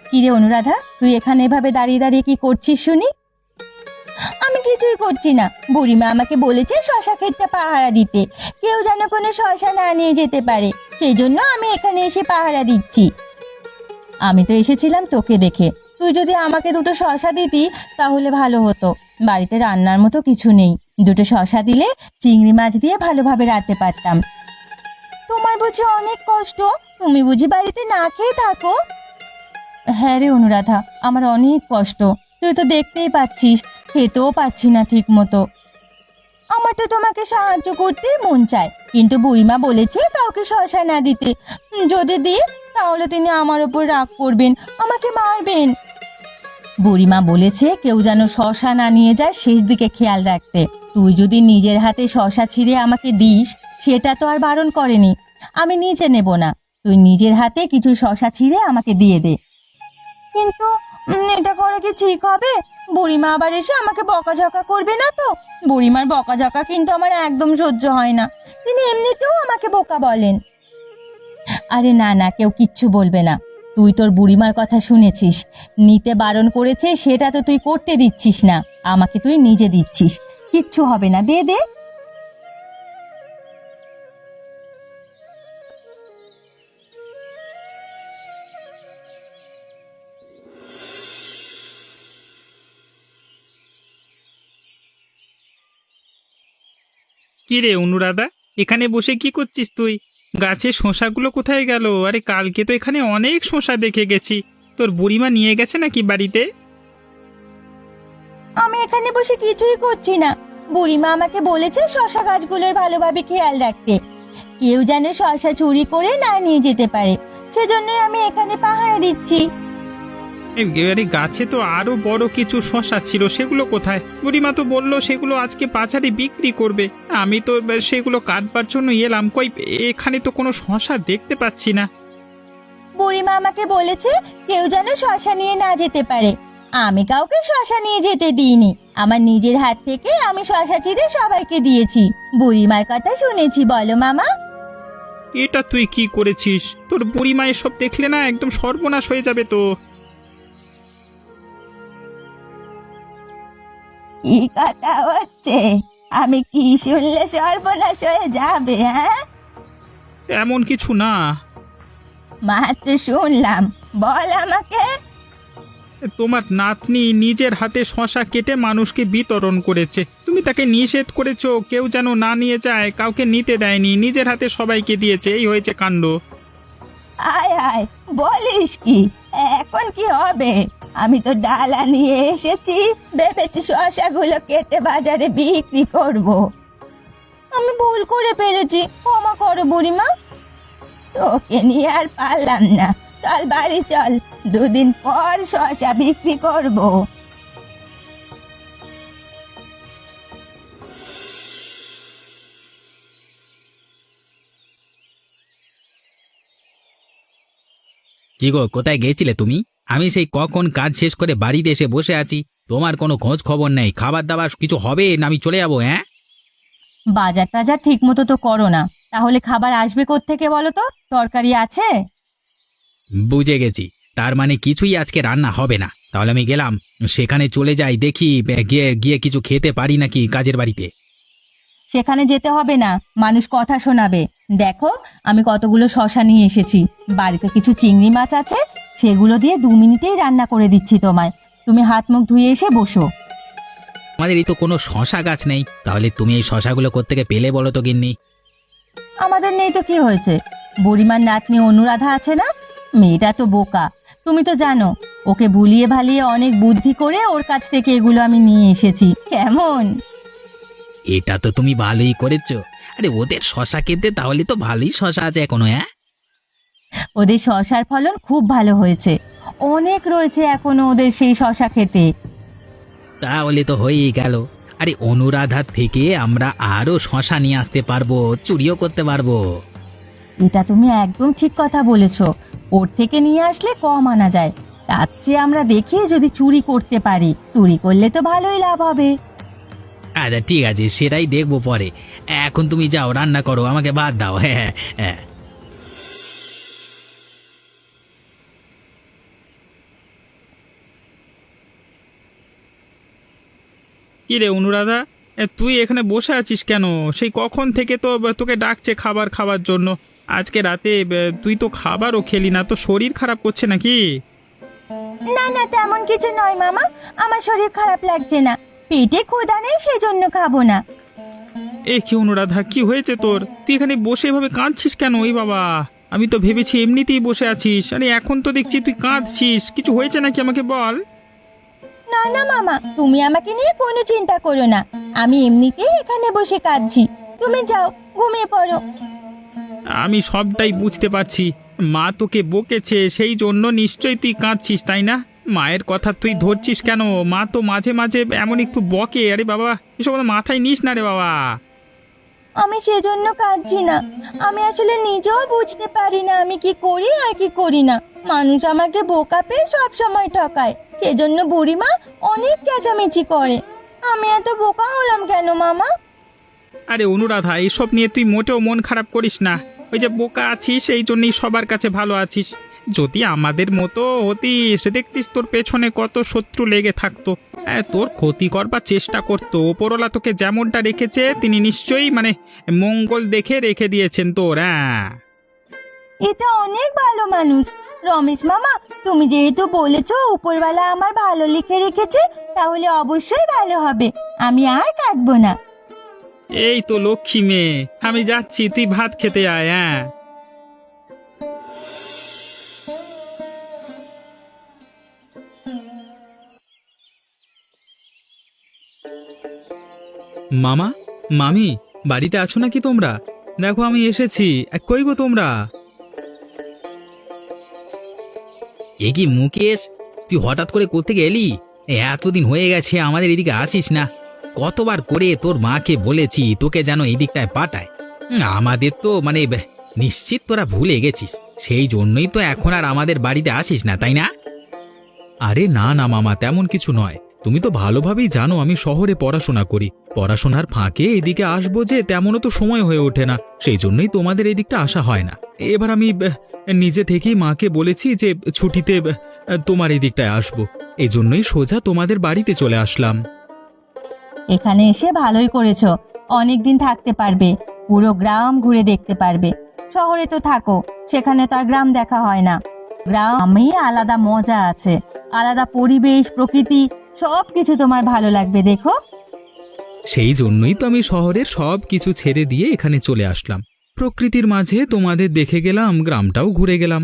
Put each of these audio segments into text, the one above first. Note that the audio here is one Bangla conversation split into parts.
কিরে অনুরাধা, তুই এখানে এভাবে দাঁড়িয়ে দাঁড়িয়ে কি করছিস শুনি? আমি কিছুই করছি না। বুড়িমা আমাকে বলেছে শশা ক্ষেতটা পাহারা দিতে, কেউ যেন কোনো শশা না নিয়ে যেতে পারে, সেই জন্য আমি এখানে এসে পাহারা দিচ্ছি। আমি তো এসেছিলাম তোকে দেখে, তুই যদি আমাকে দুটো শশা দিতি তাহলে ভালো হতো। বাড়িতে রান্নার মতো কিছু নেই, দুটো শশা দিলে চিংড়ি মাছ দিয়ে ভালোভাবে রাঁধতে পারতাম। তোমার বুঝি অনেক কষ্ট, তুমি বুঝি বাড়িতে না খেয়ে থাকো? হ্যাঁ রে অনুরাধা, আমার অনেক কষ্ট, তুই তো দেখতেই পাচ্ছিস, খেতেও পাচ্ছি না ঠিক মতো। আমার তো তোমাকে সাহায্য করতে মন চায়, কিন্তু বুড়িমা বলেছে কাউকে শশা না দিতে। যদি দিই তাহলে তিনি আমার উপর রাগ করবেন, আমাকে মারবেন। বুড়িমা বলেছে কেউ যেন শশা না নিয়ে যায় শেষ দিকে খেয়াল রাখতে। তুই যদি নিজের হাতে শশা ছিঁড়ে আমাকে দিস সেটা তো আর বারণ করেনি, আমি নিজে নেব না, তুই নিজের হাতে কিছু শশা ছিঁড়ে আমাকে দিয়ে দে। কিন্তু এটা করে কি ঠিক হবে? বুড়িমা আবার এসে আমাকে বকাঝকা করবে না তো? বুড়িমার বকাঝকা কিন্তু আমার একদম সহ্য হয় না, তিনি এমনিতেও আমাকে বোকা বলেন। আরে না না, কেউ কিচ্ছু বলবে না। তুই তোর বুড়িমার কথা শুনেছিস, নিতে বারণ করেছে সেটা তো তুই করতে দিচ্ছিস না, আমাকে তুই নিজে দিচ্ছিস, কিচ্ছু হবে না, দে দে। কি রে অনুরাধা, এখানে বসে কি করছিস তুই? গাছের শসাগুলো কোথায় গেল? আরে কালকে তো এখানে অনেক শসা দেখে গেছি। তোর বুড়িমা নিয়ে গেছে নাকি বাড়িতে? আমি এখানে বসে কিছুই করছি না, বুড়িমা আমাকে বলেছে শশা গাছগুলোর ভালোভাবে খেয়াল রাখতে, কেউ যেন শশা চুরি করে না নিয়ে যেতে পারে, সেজন্যই আমি এখানে পাহারা দিচ্ছি। আরে গাছে তো আরো বড় কিছু শসা ছিল, সেগুলো কোথায়? বুড়িমা তো বললো সেগুলো আজকে বাজারে বিক্রি করবে। আমি তো সেগুলো কাটবার জন্য এলাম, কই এখানে তো কোনো শসা দেখতে পাচ্ছি না। বুড়িমা আমাকে বলেছে কেউ যেন শশা নিয়ে না যেতে পারে, আমি কাউকে শশা নিয়ে যেতে দিইনি, আমার নিজের হাত থেকে আমি শশা চিড়ে সবাইকে দিয়েছি। বুড়িমার কথা শুনেছি, বলো মামা। এটা তুই কি করেছিস? তোর বুড়িমা এসব দেখলে না একদম সর্বনাশ হয়ে যাবে তো। কি কথা হচ্ছে? আমি কি শুনলে সর্বনাশ হয়ে যাবে? হ্যাঁ, এমন কিছু না। মাত্র শুনলাম, বল আমাকে। তোমার নাতনি নিজের হাতে শশা কেটে মানুষকে বিতরণ করেছে, তুমি তাকে নিষেধ করেছো কেউ যেন না নিয়ে যায়, কাউকে নিতে দেয়নি, নিজের হাতে সবাইকে দিয়েছে, এই হয়েছে কাণ্ড। আয় আয়, বলিস কি? এখন কি হবে? আমি তো ডালা নিয়ে এসেছি, ভেবেছি শসাগুলো কেটে বাজারে বিক্রি করব। আমি ভুল করে ফেলেছি, ক্ষমা করো বুড়িমা। তোকে নিয়ে আর পারলাম না, চল বাড়ি চল, দুদিন পর শসা বিক্রি করব। কি গো, কোথায় গেছিলে তুমি? আমি সেই কখন কাজ শেষ করে বাড়িতে এসে বসে আছি, তোমার কোনো খোঁজ খবর নেই। খাবার দাবার কিছু হবে না আমি চলে যাবো? হ্যাঁ, বাজার টাজার ঠিক মতো তো করো না, তাহলে খাবার আসবে কোত্থেকে বলো তো? তরকারি আছে? বুঝে গেছি, তার মানে কিছুই আজকে রান্না হবে না। তাহলে আমি গেলাম, সেখানে চলে যাই, দেখি গিয়ে গিয়ে কিছু খেতে পারি নাকি কাজের বাড়িতে। সেখানে যেতে হবে না, মানুষ কথা শোনাবে। দেখো, আমি কতগুলো শশা নিয়ে এসেছি, বাড়িতে কিছু চিংড়ি মাছ আছে, সেগুলো দিয়ে 2 মিনিটেই রান্না করে দিচ্ছি তোমায়। তুমি হাত মুখ ধুয়ে এসে বসো। আমাদের এই তো কোনো শশা গাছ নেই, তাহলে তুমি এই শশাগুলো কোত্থেকে পেলে বলো তো গিন্নি? আমাদের নেই তো কি হয়েছে? বুড়িমার নাতনি অনুরাধা আছে না, মেয়েটা তো বোকা, তুমি তো জানো, ওকে ভুলিয়ে ভালিয়ে অনেক বুদ্ধি করে ওর কাছ থেকে এগুলো আমি নিয়ে এসেছি। কেমন? এটা তো তুমি ভালোই করেছো। আরে ওদের শশা খেতে তাহলে তো ভালোই শশা আছে এখনো। হ্যাঁ, ওদের শশার ফলন খুব ভালো হয়েছে, অনেক রয়েছে এখনো ওদের সেই শশা খেতে। তাহলে তো হয়েই গেল। আরে অনুরাধার থেকে আমরা আরো শশা নিয়ে আসতে পারবো, চুরিও করতে পারবো। এটা তুমি একদম ঠিক কথা বলেছ, ওর থেকে নিয়ে আসলে কম আনা যায়, তার চেয়ে আমরা দেখি যদি চুরি করতে পারি, চুরি করলে তো ভালোই লাভ হবে। আচ্ছা ঠিক আছে, সেটাই দেখবো পরে। এখন তুমি যাও, রান্না করো, আমাকে ভাত দাও। হ্যাঁ হ্যাঁ, হ্যাঁ। কি রে অনুরাধা, তুই এখানে বসে আছিস কেন? সেই কখন থেকে তো তোকে ডাকছে খাবার খাওয়ার জন্য। আজকে রাতে তুই তো খাবারও খেলি না, তো শরীর খারাপ করছে নাকি? না না, তেমন কিছু নয় মামা, আমার শরীর খারাপ লাগছে না, পেটে ক্ষুধা নেই সেই জন্য খাবো না। এ কি অনুরাধা, কি হয়েছে তোর? তুই এখানে বসে এভাবে কাঁদছিস কেন? ওই বাবা, আমি তো ভেবেছি এমনিতেই বসে আছিস, আরে এখন তো দেখছি তুই কাঁদছিস। কিছু হয়েছে নাকি আমাকে বল। না না মামা, তুমি আমাকে নিয়ে কোনো চিন্তা করো না, আমি এমনিতেই এখানে বসে কাঁদছি। তুমি যাও, ঘুমিয়ে পড়ো। আমি সবটাই বুঝতে পারছি, মা তোকে বকেছে সেই জন্য নিশ্চয়ই তুই কাঁদছিস, তাই না? মায়ের কথা তুই ধরছিস কেন? মা তো মাঝে মাঝে এমন একটু বকে। আরে বাবা, এসব কথা মাথায় নিস না রে বাবা। আমি সেজন্য কাঁদছি না, আমি আসলে নিজেও বুঝতে পারি না আমি কি করি আর কি করি না। মানুষ আমাকে বোকা পেয়ে সব সময় ঠকায়, সেজন্য বুড়িমা অনেক চেঁচামেচি করে। আমি এত বোকা হলাম কেন মামা? আরে অনুরাধা, এসব নিয়ে তুই মোটেও মন খারাপ করিস না। ওই যে বোকা আছিস এই জন্যই সবার কাছে ভালো আছিস। যদি আমাদের মতো হতিস, দেখতিস তোর পেছনে কত শত্রু লেগে থাকতো, তোর ক্ষতি করবার চেষ্টা করতো। ওপরওয়ালা তোকে যেমনটা রেখেছে তিনি নিশ্চয়ই মঙ্গল দেখে রেখে দিয়েছেন তোর। হ্যাঁ, এটা অনেক ভালো মানুষ রমেশ মামা। তুমি যেহেতু বলেছো উপরওয়ালা আমার ভালো লিখে রেখেছে, তাহলে অবশ্যই ভালো হবে, আমি আর কাঁদবো না। এই তো লক্ষ্মী মেয়ে, আমি যাচ্ছি, তুই ভাত খেতে আয়। হ্যাঁ, মামা, মামি, বাড়িতে আছো নাকি তোমরা? দেখো আমি এসেছি। কই গো তোমরা? এ কি মুকেশ, তুই হঠাৎ করে কোত্থেকে এলি? এতদিন হয়ে গেছে আমাদের এদিকে আসিস না। কতবার করে তোর মাকে বলেছি তোকে যেন এই দিকটায় পাঠায়। আমাদের তো নিশ্চিত তোরা ভুলে গেছিস, সেই জন্যই তো এখন আর আমাদের বাড়িতে আসিস না, তাই না? আরে না না মামা, তেমন কিছু নয়। তুমি তো ভালোভাবেই জানো আমি শহরে পড়াশোনা করি। পড়াশোনার ফাঁকে এদিকে আসবো যে তেমনও তো সময় হয়ে ওঠে না, সেই জন্যই তোমাদের এদিকটা আসা হয় না। এবার আমি নিজে থেকেই মাকে বলেছি যে ছুটিতে তোমার এই দিকটায় আসবো, এই জন্যই সোজা তোমাদের বাড়িতে চলে আসলাম। এখানে এসে ভালোই করেছো, অনেক দিন থাকতে পারবে, পুরো গ্রাম ঘুরে দেখতে পারবে। শহরে তো থাকো, সেখানে তো আর গ্রাম দেখা হয় না। গ্রামে আলাদা মজা আছে, আলাদা পরিবেশ, প্রকৃতি, সবকিছু তোমার ভালো লাগবে। দেখো, সেই জন্যই তো আমি শহরের সব কিছু ছেড়ে দিয়ে এখানে চলে আসলাম। প্রকৃতির মাঝে তোমাদের দেখে গেলাম, গ্রামটাও ঘুরে গেলাম।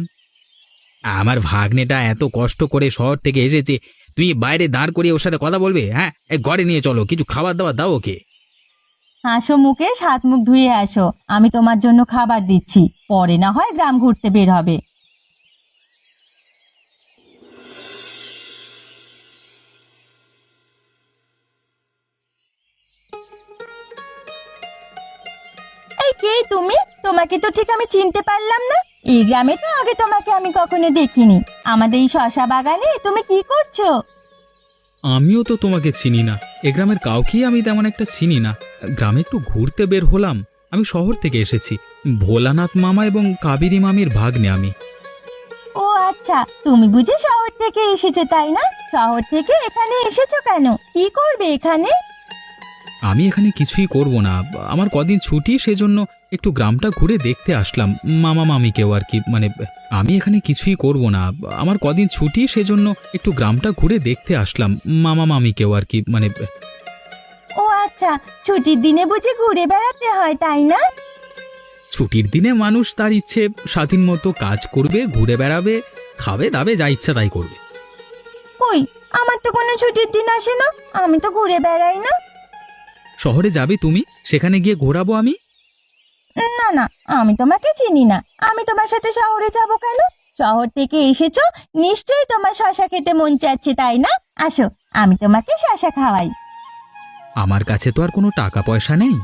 আমার ভাগ্নেটা এত কষ্ট করে শহর থেকে এসেছে, তুই বাইরে দাঁড় করিয়ে ওর সাথে কথা বলবে? হ্যাঁ, ঘরে নিয়ে চলো, কিছু খাবার দাবার দাও ওকে। হাসো মুকেশ, হাত মুখ ধুয়ে আসো, আমি তোমার জন্য খাবার দিচ্ছি, পরে না হয় গ্রাম ঘুরতে বের হবে। এই কে তুমি? তোমাকে তো ঠিক আমি চিনতে পারলাম না। এই গ্রামে তো আগে তোমাকে আমি কখনো দেখিনি। আমাদের এই শশা বাগানে তুমি কি করছো? আমিও তো তোমাকে চিনি না, এ গ্রামের কাউকেই আমি তেমন একটা চিনি না। গ্রামে একটু ঘুরতে বের হলাম। আমি শহর থেকে এসেছি, ভোলানাথ মামা এবং কাবেরী মামির ভাগ্নে আমি। ও আচ্ছা, তুমি বুঝি শহর থেকে এসেছো, তাই না? শহর থেকে এখানে এসেছো কেন? কি করবে এখানে? আমি এখানে কিছুই করব না, আমার কদিন ছুটি, সেজন্য একটু গ্রামটা ঘুরে দেখতে আসলাম। মামা মামিকেও আর কি, আমি এখানে কিছুই করব না, আমার কদিন ছুটি, সেজন্য একটু গ্রামটা ঘুরে দেখতে আসলাম। মামা মামিকেও আর কি, ও আচ্ছা, ছুটির দিনে বুঝি ঘুরে বেড়াতে হয়, তাই না? ছুটির দিনে মানুষ তার ইচ্ছে স্বাধীন মতো কাজ করবে, ঘুরে বেড়াবে, খাবে দাবে, যা ইচ্ছা তাই করবে। কই, আমার তো কোনো ছুটির দিন আসে না, আমি তো ঘুরে বেড়াই না। শহরে যাবে তুমি, সেখানে গিয়ে ঘোরাবো আমি। না না, আমি তোমাকে চিনি না, আমি তোমার সাথে শহরে যাব কেন? শহর থেকে এসেছো, নিশ্চয়ই তোমার শশা খেতে মন চাচ্ছে, তাই না? আসো, আমি তোমাকে শশা খাওয়াই। আমার কাছে তো আর কোনো টাকা পয়সা নেই।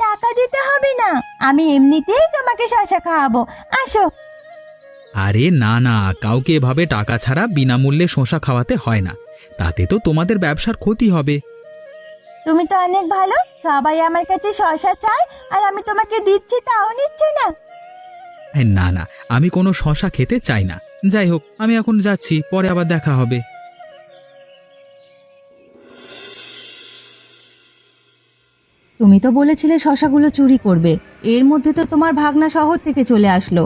টাকা দিতে হবে না, আমি এমনিতেই তোমাকে শশা খাওয়াবো, আসো। আরে না না, কাউকে এভাবে টাকা ছাড়া বিনামূল্যে শসা খাওয়াতে হয় না, তাতে তো তোমাদের ব্যবসার ক্ষতি হবে। তুমি তো অনেক ভালো, সবাই আমার কাছে শশা চায় আর আমি তোমাকে দিচ্ছি, তাও নিচ্ছে না। না না, আমি কোনো শসা খেতে চাই না। যাই হোক, আমি এখন যাচ্ছি, পরে আবার দেখা হবে। তুমি তো বলেছিলে শশাগুলো চুরি করবে, এর মধ্যে তো তোমার ভাগনা শহর থেকে চলে আসলো।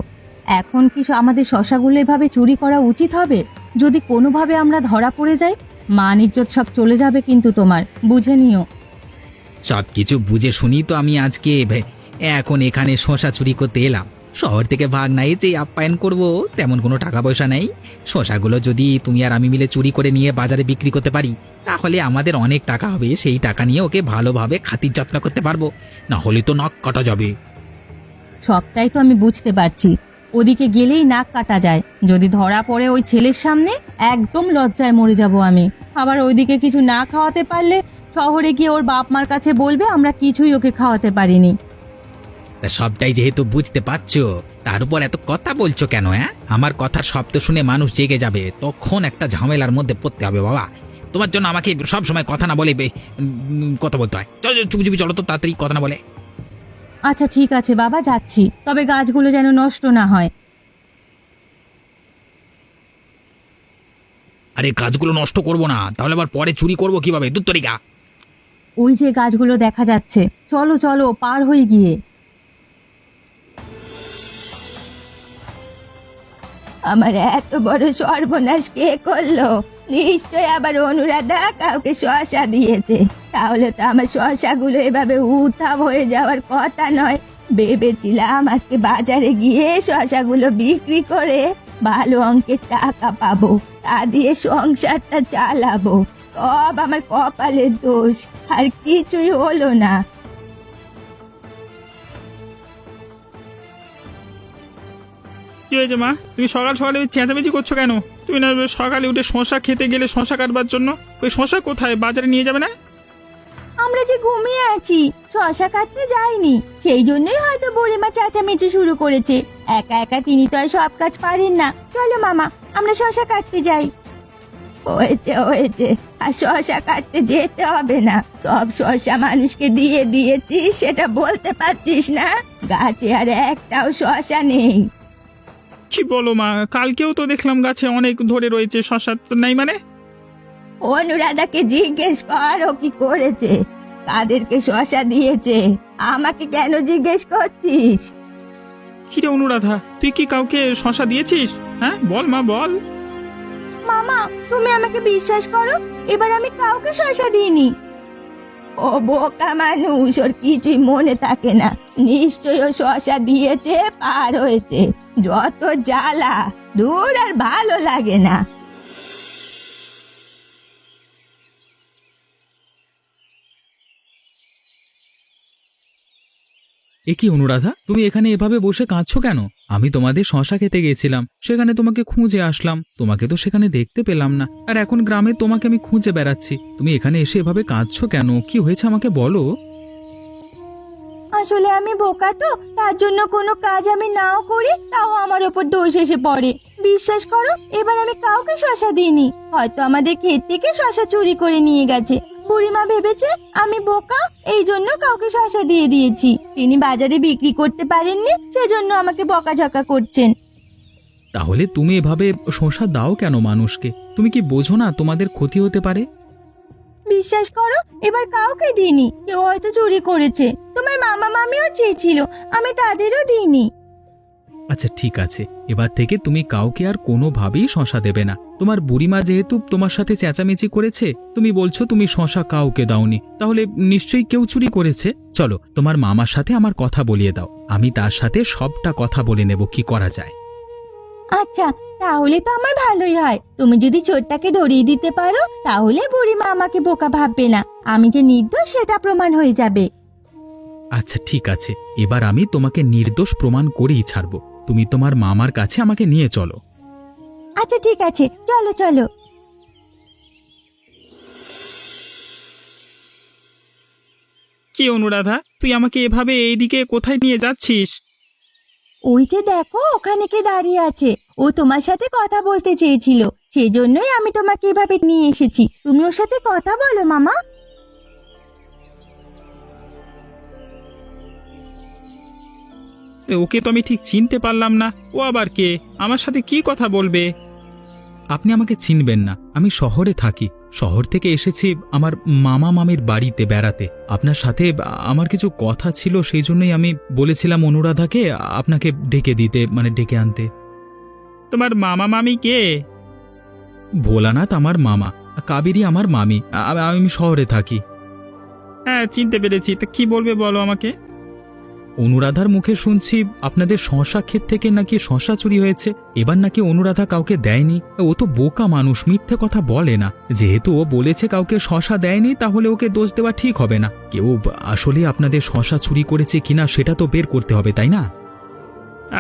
এখন কি আমাদের শশাগুলো এভাবে চুরি করা উচিত হবে? যদি কোনোভাবে আমরা ধরা পড়ে যাই, মান ইজ্জত সব চলে যাবে কিন্তু তোমার, বুঝে নিও। সব কিছু বুঝে শুনি তো আমি আজকে এখন এখানে শশা চুরি করতে এলাম। শহর থেকে ভাগ নাই যে আপ্যায়ন করব তেমন কোনো টাকা পয়সা নেই। শশাগুলো যদি তুমি আর আমি মিলে চুরি করে নিয়ে বাজারে বিক্রি করতে পারি, তাহলে আমাদের অনেক টাকা হবে। সেই টাকা নিয়ে ওকে ভালোভাবে খাতির যত্ন করতে পারবো, না হলে তো নাক কাটা যাবে। সবটাই তো আমি বুঝতে পারছি, ওদিকে গেলেই নাক কাটা যায়। যদি ধরা পড়ে ওই ছেলের সামনে, একদম লজ্জায় মরে যাব আমি। আবার ওইদিকে কিছু না খাওয়াতে পারলে শহরে গিয়ে ওর বাপ মার কাছে বলবে আমরা কিছুই ওকে খাওয়াতে পারিনি। তা সবটাই যেহেতু বুঝতে পারছো, তার উপর এত কথা বলছো কেন? আমার কথার শব্দ শুনে মানুষ জেগে যাবে, তখন একটা ঝামেলার মধ্যে পড়তে হবে বাবা। তোমার জন্য আমাকে সব সময় কথা না বলে কথা বলতে হয়। চলো চুপি চুপি চলো তো, তাড়াতাড়ি কথা না বলে। আচ্ছা ঠিক আছে বাবা, যাচ্ছি, তবে গাছগুলো যেন নষ্ট না হয়। আরে গাছগুলো নষ্ট করবো না, তাহলে আবার পরে চুরি করবো কিভাবে? দুত্তরিকা। ওই যে গাছগুলো দেখা যাচ্ছে, চলো চলো পার হয়ে গিয়ে। আমার এত বড় সর্বনাশ কে করলো? নিশ্চয় আবার অনুরাধা কাউকে শশা দিয়েছে। তাহলে তো আমার শশাগুলো এভাবে উধাও হয়ে যাওয়ার কথা নয়। ভেবেছিলাম আজকে বাজারে গিয়ে শশাগুলো বিক্রি করে ভালো অঙ্কের টাকা পাবো, তা দিয়ে সংসারটা চালাবো। সব আমার কপালের দোষ, আর কিছুই হলো না। কি হয়েছে মা? তুমি সকাল সকালে চেঁচামেচি করছো কেন? তুমি না সকালে উঠে শশা খেতে গেলে শশা কাটবার জন্য? ওই শশা কোথায়? বাজারে নিয়ে যাবে না? আমরা যে ঘুমিয়ে আছি, শশা কাটতে যাইনি, সেই জন্যই হয়তো বুড়িমা চেঁচামেচি শুরু করেছে। একা একা তিনি তো আর সব কাজ পারেন না। চলো মামা, আমরা শশা কাটতে যাই। হয়েছে হয়েছে, আর শশা কাটতে যেতে হবে না। সব শশা মানুষকে দিয়ে দিয়েছি, সেটা বলতে পারছিস না? গাছে আর একটাও শশা নেই। কি বলো মা? কালকেও তো দেখলাম গাছে অনেক ধরে রয়েছে, শশা তো নাই মানে? অনুরাধাকে জিজ্ঞেস কর ও কি করেছে, কাদেরকে শশা দিয়েছে। আমাকে কেন জিজ্ঞেস করছিস? কিরে অনুরাধা, তুই কি কাউকে শশা দিয়েছিস? হ্যাঁ বল মা, বল। মামা, তুমি আমাকে বিশ্বাস করো, এবার আমি কাউকে শশা দিইনি। ও বোকা মানুষ, ওর কিছুই মনে থাকে না। নিশ্চয় ও শশা দিয়েছে, পার হয়েছে। যত জ্বালা, দূর, আর ভালো লাগে না। এ কি অনুরাধা, তুমি এখানে এভাবে বসে কাঁদছো কেন? আমি তোমাদের শশা খেতে গেছিলাম, সেখানে তোমাকে খুঁজে আসলাম, তোমাকে তো সেখানে দেখতে পেলাম না। আর এখন গ্রামে তোমাকে আমি খুঁজে বেড়াচ্ছি, তুমি এখানে এসে এভাবে কাঁদছো কেন? কি হয়েছে আমাকে বলো। আসলে আমি বোকা তো, তার জন্য কোনো কাজ আমি নাও করি, তাও আমার ওপর দোষ এসে পড়ে। বিশ্বাস করো, এবার আমি কাউকে শশা দিইনি। হয়তো আমাদের ক্ষেত থেকে শশা চুরি করে নিয়ে গেছে। বুড়িমা ভেবেছে আমি বোকা, এই জন্য কাউকে শশা দিয়ে দিয়েছি। তিনি বাজারে বিক্রি করতে পারেননি, সেজন্য আমাকে বকাঝকা করছেন। তাহলে তুমি এভাবে শশা দাও কেন মানুষকে? তুমি কি বোঝো না তোমাদের ক্ষতি হতে পারে? বিশ্বাস করো, এবার কাউকে দিইনি। কেউ হয়তো চুরি করেছে। তোমার মামা মামিও চেয়েছিল, আমি তাদেরও দিইনি। আচ্ছা ঠিক আছে, এবার থেকে তুমি কাউকে আর কোনোভাবেই শশা দেবে না। তোমার বুড়িমা যেহেতু তোমার সাথে চেঁচামেচি করেছে, তুমি বলছো তুমি শশা কাউকে দাওনি, তাহলে নিশ্চয়ই কেউ চুরি করেছে। চলো তোমার মামার সাথে আমার কথা বলিয়ে দাও, আমি তার সাথে সবটা কথা বলে নেব কি করা যায়। আচ্ছা, তাহলে তো আমার ভালোই হয়। তুমি যদি চোরটাকে ধরিয়ে দিতে পারো, তাহলে বুড়িমা আমাকে বোকা ভাববে না। আমি যে নির্দোষ সেটা প্রমাণ হয়ে যাবে। আচ্ছা ঠিক আছে, এবার আমি তোমাকে নির্দোষ প্রমাণ করেই ছাড়বো। তুমি তোমার মামার কাছে আমাকে নিয়ে চলো। আচ্ছা ঠিক আছে, চলো চলো। কি অনুরাধা, তুই আমাকে এভাবে এইদিকে কোথায় নিয়ে যাচ্ছিস? ওই যে দেখো, ওখানে কে দাঁড়িয়ে আছে, ও তোমার সাথে কথা বলতে চেয়েছিল, সেজন্যই আমি তোমাকে এভাবে নিয়ে এসেছি। তুমি ওর সাথে কথা বলো মামা। ওকে তো আমি ঠিক চিনতে পারলাম না, ও আবার কে? আমার সাথে কি কথা বলবে? আপনি আমাকে চিনবেন না, আমি শহরে থাকি। শহর থেকে এসেছি আমার মামা মামির বাড়িতে বেড়াতে। আপনার সাথে আমার কিছু কথা ছিল, সেই জন্যই আমি বলেছিলাম অনুরাধাকে আপনাকে ডেকে দিতে, মানে ডেকে আনতে। তোমার মামা মামি কে? ভোলানাথ আমার মামা, কাবেরী আমার মামি। আমি শহরে থাকি। হ্যাঁ, চিনতে পেরেছি। তা কি বলবে বলো আমাকে। অনুরাধার মুখে শুনছি আপনাদের শশা ক্ষেত থেকে নাকি শশা চুরি হয়েছে। এবার নাকি অনুরাধা কাউকে দেয়নি। ও তো বোকা মানুষ, মিথ্যে কথা বলে না। যেহেতু ও বলেছে কাউকে শশা দেয়নি, তাহলে ওকে দোষ দেওয়া ঠিক হবে না। কেউ আসলে আপনাদের শশা চুরি করেছে কিনা সেটা তো বের করতে হবে, তাই না?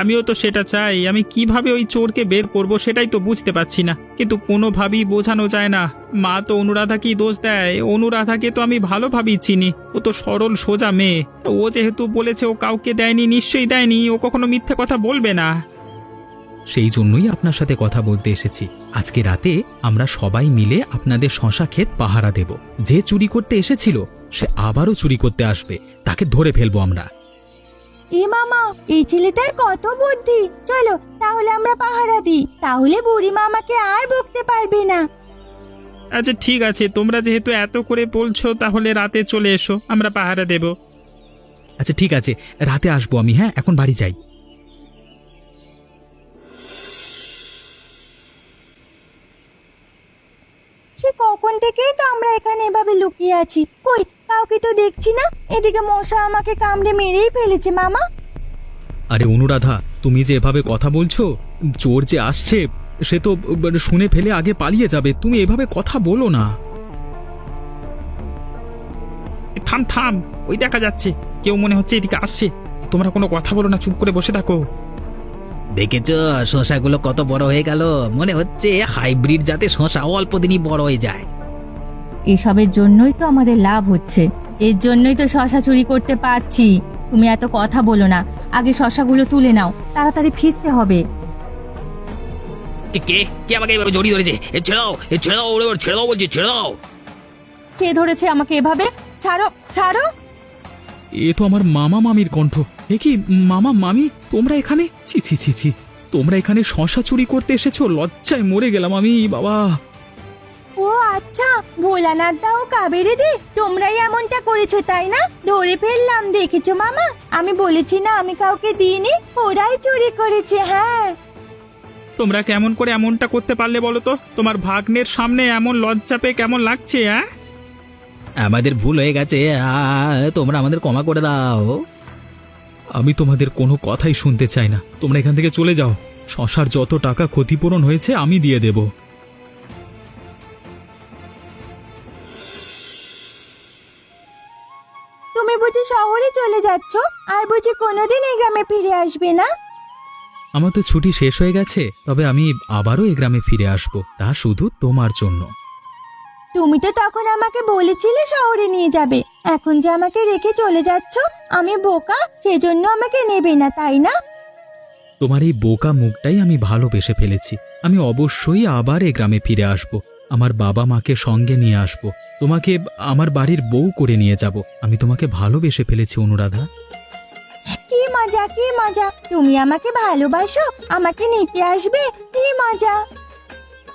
আমিও তো সেটা চাই। আমি কিভাবে ওই চোরকে বের করব সেটাই তো বুঝতে পারছি না, কিন্তু কোনোভাবেই বোঝানো যায় না। মা তো অনুরাধাকেই দোষ দেয়। অনুরাধাকে তো আমি ভালোভাবেই চিনি, ও তো সরল সোজা মেয়ে। ও যেহেতু বলেছে ও কাউকে দেয়নি, নিশ্চয়ই দেয়নি। ও কখনো মিথ্যে কথা বলবে না। সেই জন্যই আপনার সাথে কথা বলতে এসেছি। আজকে রাতে আমরা সবাই মিলে আপনাদের শশা ক্ষেত পাহারা দেব। যে চুরি করতে এসেছিল সে আবারও চুরি করতে আসবে, তাকে ধরে ফেলবো আমরা। এ মামা, এই ছেলেটার কত বুদ্ধি! চলো তাহলে আমরা পাহারা দিই, তাহলে বুড়িমা আমাকে আর বকতে পারবে না। আচ্ছা ঠিক আছে, তোমরা যেহেতু এত করে বলছো তাহলে রাতে চলে এসো, আমরা পাহারা দেব। আচ্ছা ঠিক আছে, রাতে আসবো আমি। হ্যাঁ, এখন বাড়ি যাই। সে কখন থেকেই তো আমরা এখানে এভাবে লুকিয়ে আছি, কই কাউকে তো দেখছি না। এদিকে মশা আমাকে কামড়ে মেরেই ফেলেছে মামা। আরে অনুরাধা, তুমি যে এভাবে কথা বলছো, চোর যে আসছে সে তো শুনে ফেলে আগে পালিয়ে যাবে। তুমি এভাবে কথা বলো না। থাম থাম, ওই দেখা যাচ্ছে কেউ মনে হচ্ছে এদিকে আসছে। তোমরা কোনো কথা বলো না, চুপ করে বসে থাকো। দেখেছ শশাগুলো কত বড় হয়ে গেল? মনে হচ্ছে হাইব্রিড জাতের শশা অল্প দিনই বড় হয়ে যায়। এসবের জন্যই তো আমাদের লাভ হচ্ছে, এর জন্যই তো শশা চুরি করতে পারছি। তুমি এত কথা বলো না, আগে শশাগুলো তুলে নাও, তাড়াতাড়ি ফিরতে হবে। কে কে কে আমাকে এভাবে জড়িয়ে ধরেছে? ছেড়ে দাও, ছেড়ে দাও, ছেড়ে দাও বলছি, ছেড়ে দাও। কে ধরেছে আমাকে এভাবে? ছাড়ো ছাড়ো। এ তো আমার মামা মামির কণ্ঠ। এ কি মামা মামি, তোমরা এখানে? ছি ছি ছি ছি, তোমরা এখানে শশা চুরি করতে এসেছো? লজ্জায় মরে গেলাম আমি বাবা। ও আচ্ছা, ভোলানাথ দা ও কাবেরী দি, তোমরাই এমনটা করেছো তাই না? ধরে ফেললাম, দেখেছো মামা, আমি বলেছি না আমি কাউকে দিইনি, ওরাই চুরি করেছে। হ্যাঁ, তোমরা কেমন করে এমনটা করতে পারলে বলো তো? তোমার ভাগ্নের সামনে এমন লজ্জা পেয়ে কেমন লাগছে? হ্যাঁ, আমাদের ভুল হয়ে গেছে, তোমরা আমাদের ক্ষমা করে দাও। আমি তোমাদের কোনো কথাই শুনতে চাই না, তোমরা এখান থেকে চলে যাও। শশার যত টাকা ক্ষতিপূরণ হয়েছে আমি দিয়ে দেব। তুমি বুঝি শহরে চলে যাচ্ছ, আর বুঝি কোনোদিন এই গ্রামে ফিরে আসবে না? আমার তো ছুটি শেষ হয়ে গেছে, তবে আমি আবারও এই গ্রামে ফিরে আসব, তা শুধু তোমার জন্য। তুমি তো তখন আমাকে বলেছিলে শহরে নিয়ে যাবে, এখন যে আমাকে রেখে চলে যাচ্ছ, আমি বোকা সেজন্য আমাকে নেবে না, তাই না? তোমার এই বোকা মুখটাই আমি ভালোবেসে ফেলেছি। আমি অবশ্যই আবার এই গ্রামে ফিরে আসব, আমার বাবা মাকে সঙ্গে নিয়ে আসব, তোমাকে আমার বাড়ির বউ করে নিয়ে যাব। আমি তোমাকে ভালোবেসে ফেলেছি অনুরাধা। কি মজা কি মজা, তুমি আমাকে ভালোবাসো, আমাকে নিতে আসবে, কি মজা।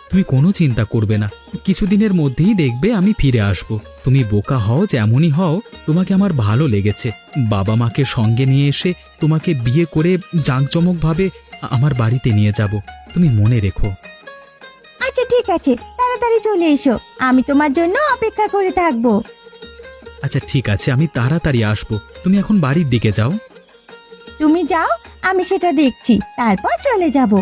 তুমি কোনো চিন্তা করবে না, কিছুদিনের মধ্যেই দেখবে আমি ফিরে আসব। তুমি বোকা হও যেমনই হও, তোমাকে আমার ভালো লেগেছে। বাবা মাকে সঙ্গে নিয়ে এসে তোমাকে বিয়ে করে জাঁকজমকভাবে আমার বাড়িতে নিয়ে যাব, তুমি মনে রেখো। আচ্ছা ঠিক আছে, তাড়াতাড়ি চলে এসো, আমি তোমার জন্য অপেক্ষা করে থাকবো। আচ্ছা ঠিক আছে, আমি তাড়াতাড়ি আসব, তুমি এখন বাড়ির দিকে যাও। তুমি যাও, আমি সেটা দেখছি, তারপর চলে যাব।